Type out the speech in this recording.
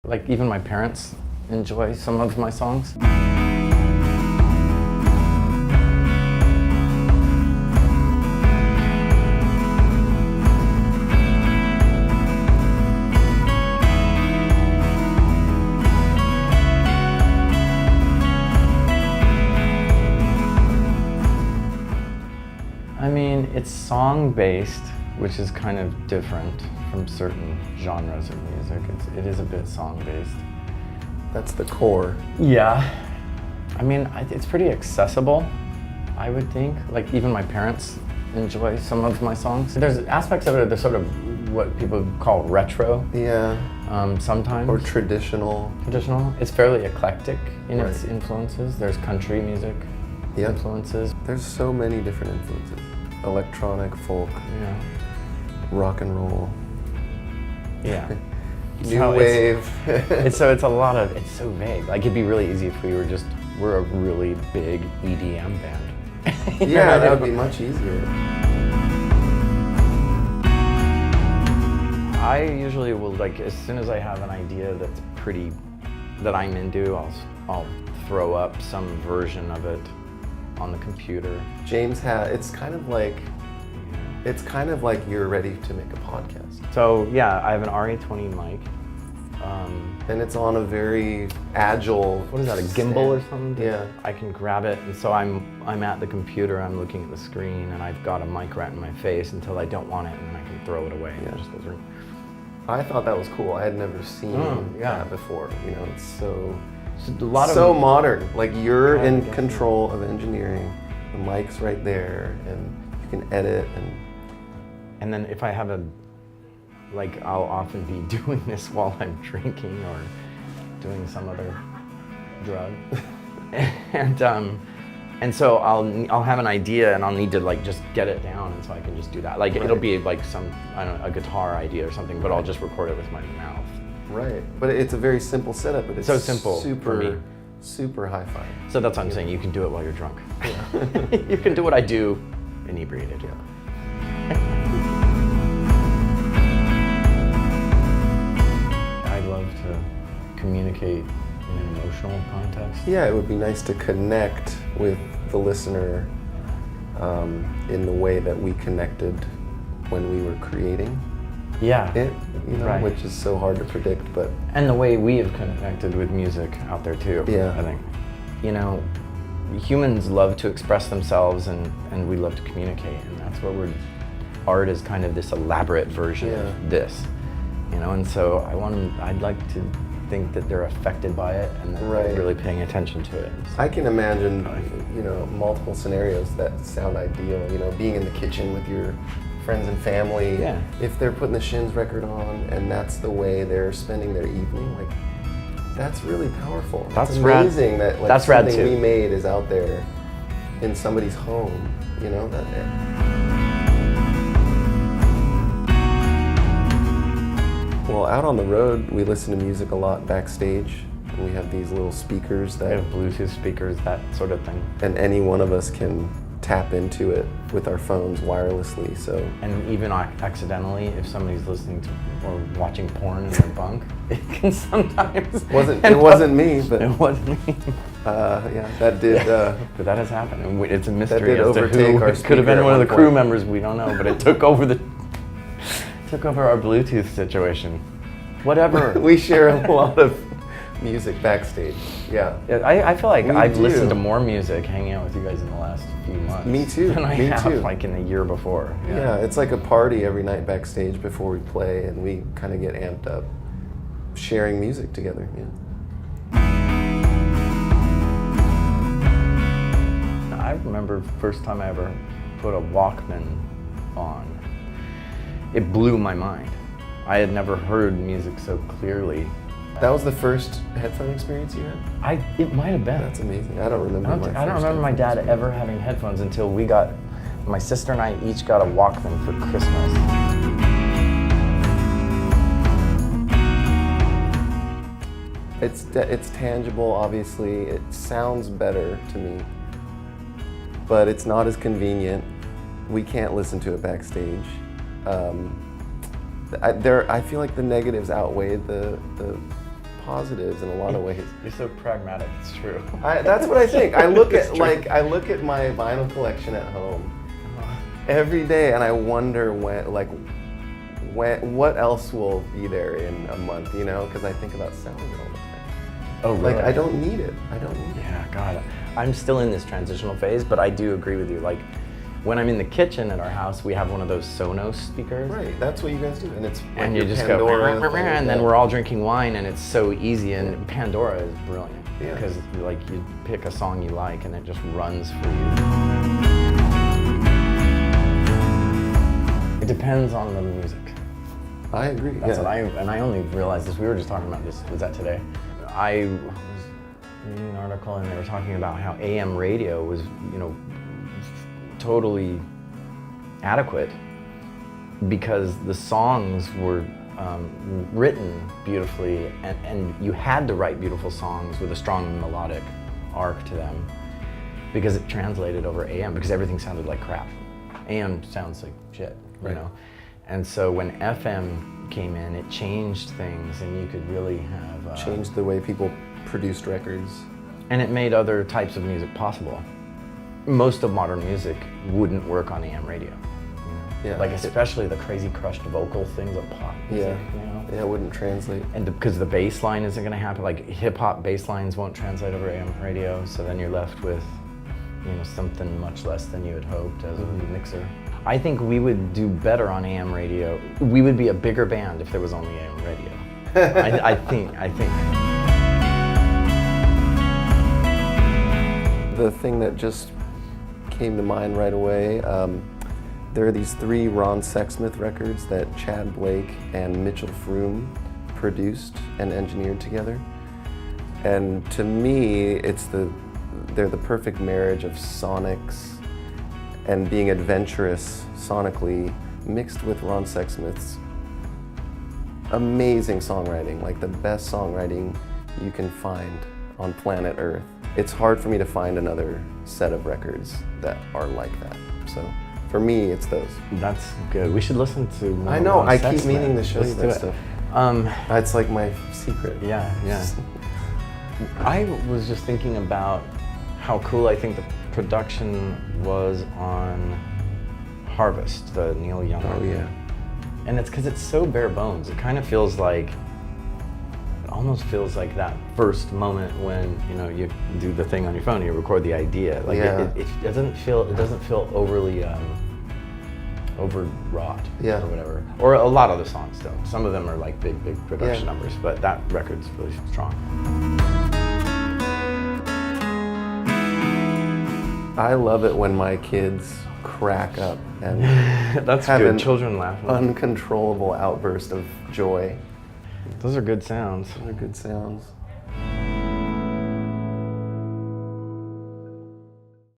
Like even my parents enjoy some of my songs. I mean, it's song-based, which is kind of different from certain genres of music. It is a bit song-based. That's the core. Yeah. I mean, it's pretty accessible, I would think. Like even my parents enjoy some of my songs. There's aspects of it that are sort of what people call retro. Yeah. Sometimes. Or traditional. Traditional. It's fairly eclectic in its influences. There's country music influences. There's so many different influences. Electronic, folk, rock and roll. Yeah. New wave. It's a lot of, it's so vague. Like it'd be really easy if we're a really big EDM band. Yeah, that would be much easier. I usually will, like, as soon as I have an idea that I'm into, I'll throw up some version of it on the computer. James it's kind of like you're ready to make a podcast. So yeah, I have an RA20 mic. And it's on a very agile... What is that, a gimbal or something? Yeah. I can grab it, and so I'm at the computer, I'm looking at the screen, and I've got a mic right in my face until I don't want it, and then I can throw it away and it just goes ring. I thought that was cool. I had never seen that before. You know, it's so modern. Like you're in control of engineering. The mic's right there, and you can edit and then if I have I'll often be doing this while I'm drinking or doing some other drug, and so I'll have an idea and I'll need to just get it down, and so I can just do that. Like it'll be like a guitar idea or something, but I'll just record it with my mouth. Right, but it's a very simple setup, but it's so simple super, for me. Super hi-fi. So that's what I'm saying. You can do it while you're drunk. Yeah. You can do what I do, inebriated. Yeah. I love to communicate in an emotional context. Yeah, it would be nice to connect with the listener in the way that we connected when we were creating it, which is so hard to predict, but... And the way we have connected with music out there too, I think. Humans love to express themselves and we love to communicate, and that's what art is kind of this elaborate version of this. And so I'd like to think that they're affected by it and that they're really paying attention to it. I can imagine, multiple scenarios that sound ideal. Being in the kitchen with your friends and family. Yeah. If they're putting the Shins record on and that's the way they're spending their evening, that's really powerful. That's amazing rad. that something we made is out there in somebody's home. Well, out on the road, we listen to music a lot backstage. And we have these little speakers we have Bluetooth speakers, that sort of thing. And any one of us can tap into it with our phones wirelessly, so. And even accidentally, if somebody's listening to or watching porn in their bunk, it can sometimes... It wasn't me, but... It wasn't me. That did... But that has happened, and it's a mystery as to who. It could have been one of the crew members, we don't know, but it took over our Bluetooth situation. Whatever. We share a lot of music backstage. Yeah. I feel like I've listened to more music hanging out with you guys in the last few months. Me too. Than I have in the year before. Yeah, it's like a party every night backstage before we play, and we kind of get amped up sharing music together. Yeah. I remember the first time I ever put a Walkman on. It blew my mind. I had never heard music so clearly. That was the first headphone experience you had? It might have been. That's amazing. I don't remember I don't remember my dad ever having headphones until my sister and I each got a Walkman for Christmas. It's tangible, obviously. It sounds better to me, but it's not as convenient. We can't listen to it backstage. I feel like the negatives outweigh the positives in a lot of ways. You're so pragmatic. It's true. That's what I think. I look at my vinyl collection at home every day, and I wonder what else will be there in a month, you know? Because I think about selling it all the time. Oh, really? Like, I don't need it. Yeah, God. I'm still in this transitional phase, but I do agree with you. Like, when I'm in the kitchen at our house, we have one of those SONOS speakers. Right, that's what you guys do. And it's like and you just Pandora go, and then we're all drinking wine, and it's so easy. And Pandora is brilliant because like you pick a song you like, and it just runs for you. It depends on the music. I agree. That's what I only realized this. We were just talking about this. Was that today? I was reading an article, and they were talking about how AM radio was, you know, totally adequate because the songs were written beautifully, and you had to write beautiful songs with a strong melodic arc to them because it translated over AM, because everything sounded like crap. AM sounds like shit, you know? And so when FM came in, it changed things, and you could really have... changed the way people produced records. And it made other types of music possible. Most of modern music wouldn't work on AM radio. You know? Yeah. Like especially the crazy crushed vocal things of pop music. You know? Yeah, it wouldn't translate. And because the bass line isn't going to happen, like hip hop bass lines won't translate over AM radio, so then you're left with, you know, something much less than you had hoped as a mixer. I think we would do better on AM radio. We would be a bigger band if there was only AM radio. I think. The thing that just came to mind right away, there are these 3 Ron Sexsmith records that Chad Blake and Mitchell Froom produced and engineered together. And to me, they're the perfect marriage of sonics and being adventurous sonically, mixed with Ron Sexsmith's amazing songwriting, like the best songwriting you can find on planet Earth. It's hard for me to find another set of records that are like that. So for me, it's those. That's good. We should listen to more. I know, I keep Sexsmith. meaning to show you that stuff. It's like my secret. Yeah. I was just thinking about how cool I think the production was on Harvest, the Neil Young. Oh yeah. And it's because it's so bare bones. It kind of feels like, it almost feels like that first moment when, you know, you do the thing on your phone and you record the idea. Like it doesn't feel overly overwrought or whatever. Or a lot of the songs don't. Some of them are like big production numbers, but that record's really strong. I love it when my kids crack up and that's have good. an Children laugh. uncontrollable outburst of joy. Those are good sounds. Those are good sounds.